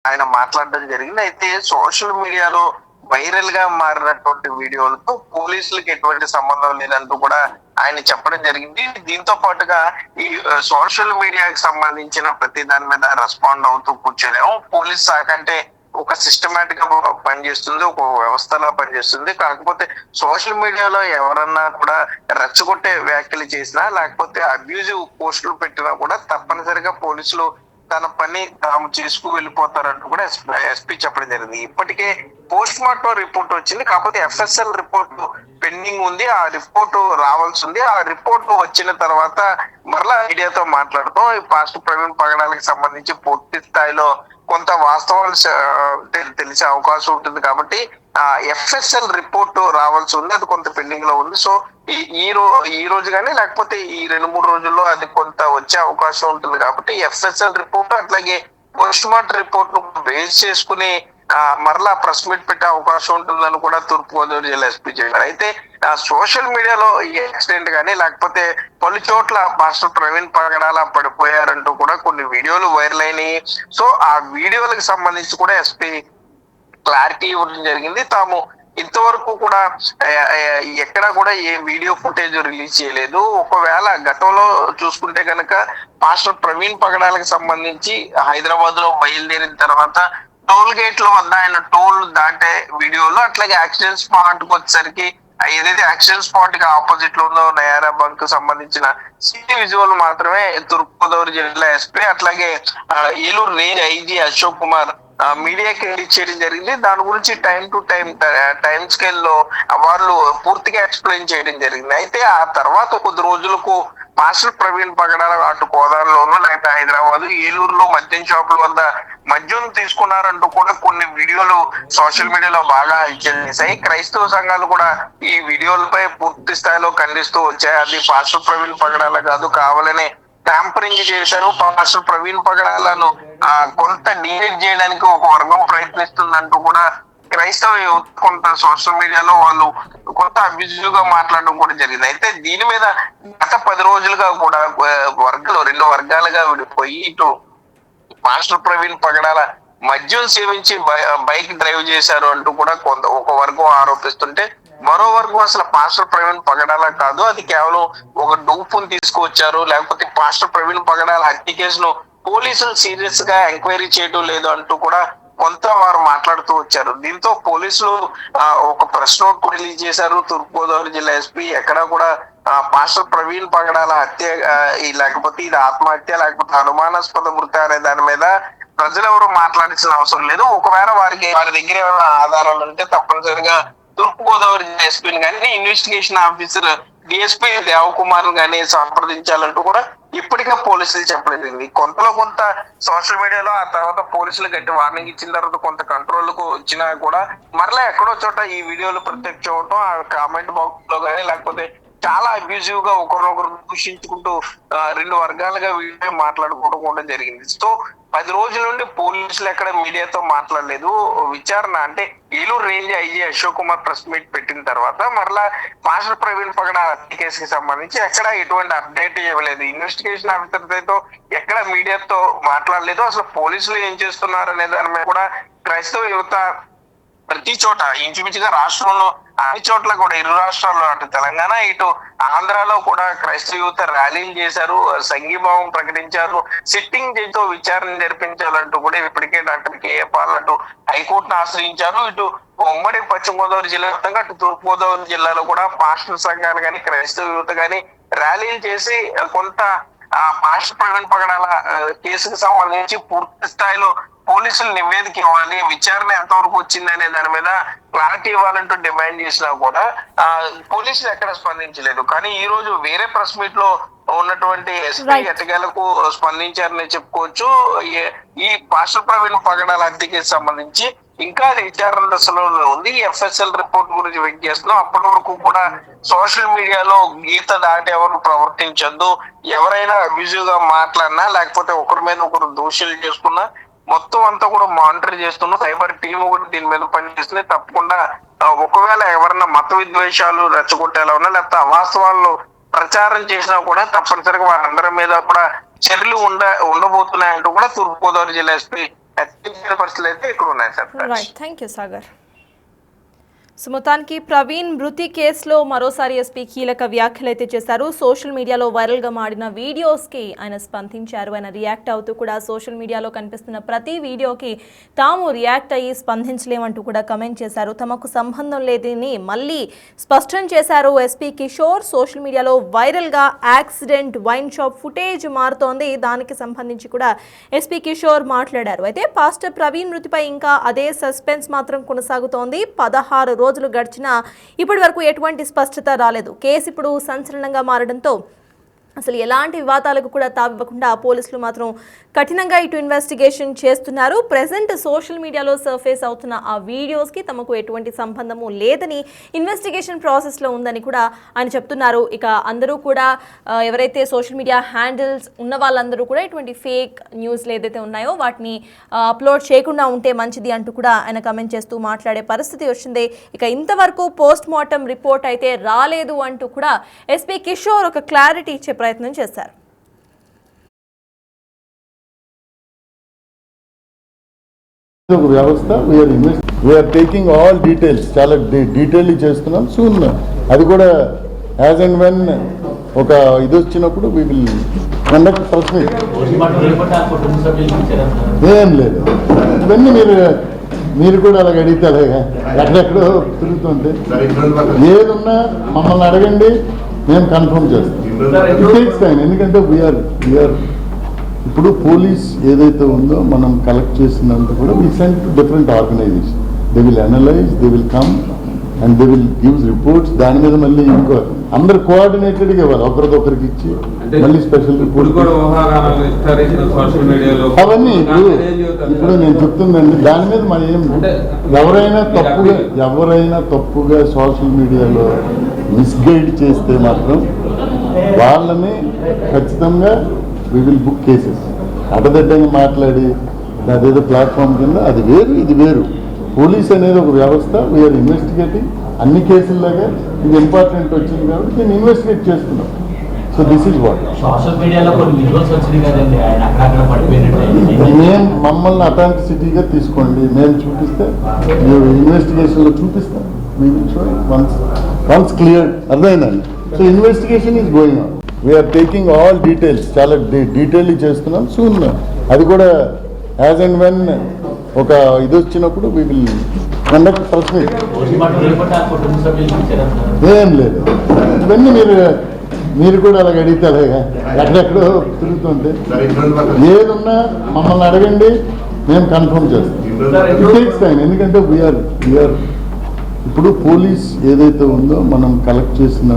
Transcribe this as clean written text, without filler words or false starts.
ఆయన మాట్లాడడం జరిగింది. అయితే సోషల్ మీడియాలో వైరల్ గా మారినటువంటి వీడియోలతో పోలీసులకు ఎటువంటి సంబంధం లేదంటూ కూడా ఆయన చెప్పడం జరిగింది. దీంతో పాటుగా ఈ సోషల్ మీడియాకి సంబంధించిన ప్రతి దాని మీద రెస్పాండ్ అవుతూ కూర్చోలేము. పోలీస్ శాఖ అంటే ఒక సిస్టమేటిక్ గా పనిచేస్తుంది, ఒక వ్యవస్థలా పనిచేస్తుంది. కాకపోతే సోషల్ మీడియాలో ఎవరన్నా కూడా రెచ్చగొట్టే వ్యాఖ్యలు చేసినా, లేకపోతే అబ్యూజివ్ పోస్టులు పెట్టినా కూడా తప్పనిసరిగా పోలీసులు తన పని తాము చేసుకు వెళ్ళిపోతారంటూ కూడా ఎస్పీ చెప్పడం జరిగింది. ఇప్పటికే పోస్ట్ మార్టం రిపోర్ట్ వచ్చింది, కాకపోతే ఎఫ్ఎస్ఎల్ రిపోర్ట్ పెండింగ్ ఉంది. ఆ రిపోర్ట్ రావాల్సి ఉంది. ఆ రిపోర్ట్ వచ్చిన తర్వాత మరలా మీడియాతో మాట్లాడుతాం. ఈ పాస్టర్ ప్రవీణ్ పగడాలకు సంబంధించి పూర్తి స్థాయిలో కొంత వాస్తవాలు తెలిసే అవకాశం ఉంటుంది. కాబట్టి ఆ ఎఫ్ఎస్ఎల్ రిపోర్ట్ రావాల్సి ఉంది, అది కొంత పెండింగ్ లో ఉంది. సో ఈ రోజు కానీ లేకపోతే ఈ 2-3 రోజుల్లో అది కొంత వచ్చే అవకాశం ఉంటుంది. కాబట్టి ఎఫ్ఎస్ఎల్ రిపోర్ట్ అట్లాగే పోస్ట్ మార్టం రిపోర్ట్ ను బేస్ చేసుకుని మరలా ప్రెస్ మీట్ పెట్టే అవకాశం ఉంటుందని కూడా తూర్పుగోదావరి జిల్లా ఎస్పీ చెప్పారు. అయితే సోషల్ మీడియాలో ఈ యాక్సిడెంట్ కానీ లేకపోతే పలు చోట్ల మాస్టర్ ప్రవీణ్ పగడాల పడిపోయారంటూ కూడా కొన్ని వీడియోలు వైరల్ అయినాయి. సో ఆ వీడియోలకు సంబంధించి కూడా ఎస్పీ క్లారిటీ ఇవ్వడం జరిగింది. తాము ఇంతవరకు కూడా ఎక్కడ కూడా ఏ వీడియో ఫుటేజ్ రిలీజ్ చేయలేదు. ఒకవేళ గతంలో చూసుకుంటే కనుక మాస్టర్ ప్రవీణ్ పగడాలకు సంబంధించి హైదరాబాద్ లో బయలుదేరిన తర్వాత టోల్ గేట్ల వద్ద ఆయన టోల్ దాటే వీడియోలు, అట్లాగే యాక్సిడెంట్ స్పాట్ కి వచ్చేసరికి ఏదైతే యాక్సిడెంట్ స్పాట్ కి ఆపోజిట్ లో ఉందో నయారా బంక్ సంబంధించిన సిటీ విజువల్ మాత్రమే తూర్పుగోదావరి జిల్లా ఎస్పీ అట్లాగే ఏలూరు రేంజ్ ఐజీ అశోక్ కుమార్ మీడియాకి రిలీజ్ చేయడం జరిగింది. దాని గురించి టైం స్కేల్ లో వాళ్ళు పూర్తిగా ఎక్స్ప్లెయిన్ చేయడం జరిగింది. అయితే ఆ తర్వాత కొద్ది రోజులకు మాస్టర్ ప్రవీణ్ పగడాల అటు కోదాడలోను లేకపోతే హైదరాబాద్ ఏలూరులో మద్యం షాపుల వద్ద మద్యం తీసుకున్నారంటూ కూడా కొన్ని వీడియోలు సోషల్ మీడియాలో బాగా హల్చల్ చేశాయి. క్రైస్తవ సంఘాలు కూడా ఈ వీడియోలపై పూర్తి స్థాయిలో ఖండిస్తూ వచ్చాయి. అది మాస్టర్ ప్రవీణ్ పగడాల కాదు, కావాలనే ట్యాంపరింగ్ చేశారు, మాస్టర్ ప్రవీణ్ పగడాలను కొంత డిలీట్ చేయడానికి ఒక వర్గం ప్రయత్నిస్తుందంటూ కూడా క్రైస్తవ యువత కొంత సోషల్ మీడియాలో వాళ్ళు కొంత అబ్యూజివ్ గా మాట్లాడడం కూడా జరిగింది. అయితే దీని మీద గత 10 రోజులుగా కూడా రెండు వర్గాలుగా విడిపోయి ఇటు మాస్టర్ ప్రవీణ్ పగడాల మద్యం సేవించి బైక్ డ్రైవ్ చేశారు అంటూ కూడా కొంత ఒక వర్గం ఆరోపిస్తుంటే, మరో వర్గం అసలు మాస్టర్ ప్రవీణ్ పగడాల కాదు, అది కేవలం ఒక డూపును తీసుకువచ్చారు, లేకపోతే మాస్టర్ ప్రవీణ్ పగడాల హత్య కేసును పోలీసులు సీరియస్ గా ఎంక్వైరీ చేయడం లేదు అంటూ కూడా కొంత వారు మాట్లాడుతూ వచ్చారు. దీంతో పోలీసులు ఒక ప్రెస్ నోట్ రిలీజ్ చేశారు. తూర్పుగోదావరి జిల్లా ఎస్పీ ఎక్కడా కూడా మాస్టర్ ప్రవీణ్ పగడాల హత్య లేకపోతే ఇది ఆత్మహత్య లేకపోతే అనుమానాస్పద మృతి అనే దాని మీద ప్రజలెవరూ మాట్లాడాల్సిన అవసరం లేదు. ఒకవేళ వారి దగ్గర ఏమైనా ఆధారాలు ఉంటే తప్పనిసరిగా తూర్పుగోదావరి జిల్లా ఎస్పీని కానీ ఇన్వెస్టిగేషన్ ఆఫీసర్ డిఎస్పీ దేవకుమార్ గాని సంప్రదించాలంటూ కూడా ఇప్పటికే పోలీసులు చెప్పడం జరిగింది. కొంతలో కొంత సోషల్ మీడియాలో ఆ తర్వాత పోలీసులు గట్టి వార్నింగ్ ఇచ్చిన తర్వాత కొంత కంట్రోల్ కు వచ్చినా కూడా మరలా ఎక్కడో చోట ఈ వీడియోలు ప్రత్యక్ష అవటం, ఆ కామెంట్ బాక్స్ లో కానీ లేకపోతే చాలా అబ్యూజివ్ గా ఒకరినొకరు దూషించుకుంటూ రెండు వర్గాలుగా వీడియో మాట్లాడుకోవడం కూడా జరిగింది. సో 10 రోజుల నుండి పోలీసులు ఎక్కడ మీడియాతో మాట్లాడలేదు. విచారణ అంటే Eluru range IG Ashok Kumar press meet పెట్టిన తర్వాత మరలా మాస్టర్ ప్రవీణ్ పగడ కేసుకి సంబంధించి ఎక్కడ ఎటువంటి అప్డేట్ ఇవ్వలేదు. ఇన్వెస్టిగేషన్ ఆఫీసర్ తో ఎక్కడ మీడియాతో మాట్లాడలేదు. అసలు పోలీసులు ఏం చేస్తున్నారు అనే దాని మీద కూడా క్రైస్తవ యువత ప్రతి చోట ఇంచుమించుగా రాష్ట్రంలో అన్ని చోట్ల కూడా ఇరు రాష్ట్రాల్లో అటు తెలంగాణ ఇటు ఆంధ్రాలో కూడా క్రైస్తవ యువత ర్యాలీలు చేశారు, సంఘీభావం ప్రకటించారు, సిట్టింగ్ జడ్జితో విచారణ జరిపించాలంటూ కూడా ఇప్పటికే డాక్టర్ కేఏ పాల్ అటు హైకోర్టును ఆశ్రయించారు. ఇటు ఉమ్మడి పశ్చిమ గోదావరి జిల్లా వ్యాప్తంగా అటు తూర్పు గోదావరి జిల్లాలో కూడా పాస్టర్ సంఘాలు కానీ క్రైస్తవ యువత కానీ ర్యాలీలు చేసి కొంత మాస్టర్ ప్రవీణ్ పగడాల కేసుకు సంబంధించి పూర్తి స్థాయిలో పోలీసులు నివేదిక ఇవ్వాలి, విచారణ ఎంతవరకు వచ్చింది అనే దాని మీద క్లారిటీ ఇవ్వాలంటూ డిమాండ్ చేసినా కూడా పోలీసులు ఎక్కడ స్పందించలేదు. కానీ ఈ రోజు వేరే ప్రెస్ మీట్ లో ఉన్నటువంటి ఎస్పీ ఎట్టకేలకు స్పందించారని చెప్పుకోవచ్చు. ఈ పాస్టర్ ప్రవీణ్ పగడాల హత్యకి సంబంధించి ఇంకా విచారణ దశలో ఉంది. ఎఫ్ఎస్ఎల్ రిపోర్ట్ గురించి వెయిట్ చేస్తున్నాం. అప్పటి వరకు కూడా సోషల్ మీడియాలో గీత దాటి ఎవరు ప్రవర్తించొద్దు, ఎవరైనా అబ్యూజివ్ గా మాట్లాడినా లేకపోతే ఒకరి మీద ఒకరు దూషణలు చేసుకున్నా మొత్తం అంతా కూడా మానిటర్ చేస్తున్న సైబర్ టీం కూడా దీని మీద పనిచేస్తుంది. తప్పకుండా ఒకవేళ ఎవరైనా మత విద్వేషాలు రెచ్చగొట్టేలా ఉన్నా లేకపోతే అవాస్తవాలను ప్రచారం చేసినా కూడా తప్పనిసరిగా వారందరి మీద కూడా చర్యలు ఉండబోతున్నాయంటూ కూడా తూర్పుగోదావరి జిల్లా ఎస్పీ హెచ్చరించిన పరిస్థితులు అయితే ఇక్కడ ఉన్నాయి sir. Right, thank you Sagar. So మొత్తానికి ప్రవీణ్ మృతి కేసులో మరోసారి ఎస్పీ కీలక వ్యాఖ్యలు అయితే చేశారు. సోషల్ మీడియాలో వైరల్గా మాడిన వీడియోస్కి ఆయన స్పందించారు. ఆయన రియాక్ట్ అవుతూ కూడా సోషల్ మీడియాలో కనిపిస్తున్న ప్రతి వీడియోకి తాము రియాక్ట్ అయ్యి స్పందించలేమంటూ కూడా కమెంట్ చేశారు. తమకు సంబంధం లేదని మళ్ళీ స్పష్టం చేశారు ఎస్పీ కిషోర్. సోషల్ మీడియాలో వైరల్గా యాక్సిడెంట్ వైన్ షాప్ ఫుటేజ్ మారుతోంది, దానికి సంబంధించి కూడా ఎస్పీ కిషోర్ మాట్లాడారు. అయితే పాస్టర్ ప్రవీణ్ మృతిపై ఇంకా అదే సస్పెన్స్ మాత్రం కొనసాగుతోంది. 16 రోజులు గడిచినా ఇప్పటి వరకు ఎటువంటి స్పష్టత రాలేదు. కేసు ఇప్పుడు సంచలనంగా మారడంతో అసలు ఎలాంటి వివాదాలకు కూడా తావివ్వకుండా పోలీసులు మాత్రం కఠినంగా ఇటు ఇన్వెస్టిగేషన్ చేస్తున్నారు. ప్రెసెంట్ సోషల్ మీడియాలో సర్ఫేస్ అవుతున్న ఆ వీడియోస్కి తమకు ఎటువంటి సంబంధము లేదని ఇన్వెస్టిగేషన్ ప్రాసెస్లో ఉందని కూడా ఆయన చెప్తున్నారు. ఇక అందరూ కూడా ఎవరైతే సోషల్ మీడియా హ్యాండిల్స్ ఉన్న వాళ్ళందరూ కూడా ఇటువంటి ఫేక్ న్యూస్లు ఏదైతే ఉన్నాయో వాటిని అప్లోడ్ చేయకుండా ఉంటే మంచిది అంటూ కూడా ఆయన కమెంట్ చేస్తూ మాట్లాడే పరిస్థితి వచ్చింది. ఇక ఇంతవరకు పోస్ట్ మార్టం రిపోర్ట్ అయితే రాలేదు అంటూ కూడా ఎస్పీ కిషోర్ ఒక క్లారిటీ ఇచ్చే ప్రయత్నం చేశారు. ఒక వ్యవస్థ వీఆర్ టేకింగ్ ఆల్ డీటెయిల్స్, చాలా డీటెయిల్లీ చేస్తున్నాం. సూన్ అది కూడా యాజ్ అండ్ వెన్ ఒక ఇది వచ్చినప్పుడు we will conduct press meet. ఏం లేదు, ఇవన్నీ మీరు కూడా అలాగ అడిగితే అలాగా ఎక్కడెక్కడో తిరుగుతుంటే ఏదున్నా మమ్మల్ని అడగండి, మేము కన్ఫర్మ్ చేస్తాం. ఇట్ టేక్స్ టైం, ఎందుకంటే వీఆర్ ఇప్పుడు పోలీస్ ఏదైతే ఉందో మనం కలెక్ట్ చేసినంత కూడా we send to different organisation. They will analyse, they will come and they will gives reports. దాని మీద మళ్ళీ ఇంకో అందరు కోఆర్డినేటెడ్గా ఇవ్వాలి, ఒకరికి ఇచ్చి మళ్ళీ స్పెషల్ రిపోర్ట్. అవన్నీ ఇప్పుడు నేను చెప్తుందండి, దాని మీద మన ఏం ఎవరైనా తప్పుగా సోషల్ మీడియాలో మిస్గైడ్ చేస్తే మాత్రం వాళ్ళని ఖచ్చితంగా వి విల్ బుక్ కేసెస్. అడ్డదిడ్డంగా మాట్లాడి అదేదో ప్లాట్ఫామ్ కింద అది వేరు, ఇది వేరు. పోలీస్ అనేది ఒక వ్యవస్థ, వీఆర్ ఇన్వెస్టిగేటింగ్. అన్ని కేసుల్లాగా ఇది ఇంపార్టెంట్ వచ్చింది కాబట్టి నేను ఇన్వెస్టిగేట్ చేస్తున్నాను. So this is what. మేము మమ్మల్ని అథెంటిసిటీగా తీసుకోండి, మేము చూపిస్తే ఇన్వెస్టిగేషన్లో చూపిస్తాం. We will show once clear. అర్థమైందండి? So investigation is going on. We are taking all details, చాలా డీటెయిల్లీ చేస్తున్నాం. సూన్ అది కూడా యాజ్ అండ్ వెన్ ఒక ఇది వచ్చినప్పుడు we will conduct press meet. ఏం లేదు, ఇవన్నీ మీరు కూడా అలాగ అడిగితే అలాగా ఎక్కడెక్కడో తిరుగుతుంటే ఏదున్నా మమ్మల్ని అడగండి, మేము కన్ఫర్మ్ చేస్తాం. ఇట్ టేక్స్ టైం, ఎందుకంటే వీఆర్ ఇప్పుడు పోలీస్ ఏదైతే ఉందో మనం కలెక్ట్ చేసిన